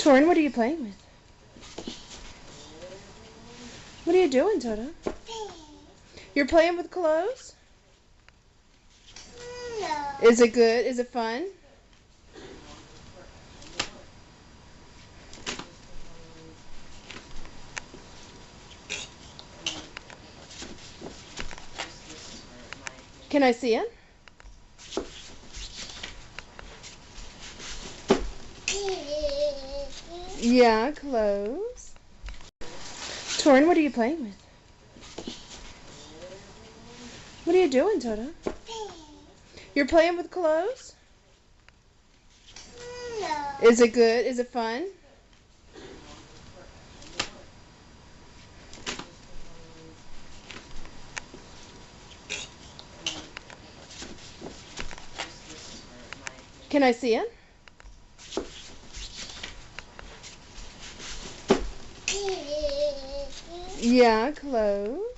Torin, what are you playing with? What are you doing, Toto? You're playing with clothes? No. Is it good? Is it fun? Can I see it? Yeah, clothes. Torin, what are you playing with? What are you doing, Toto? You're playing with clothes? No. Is it good? Is it fun? Can I see it? Yeah, clothes.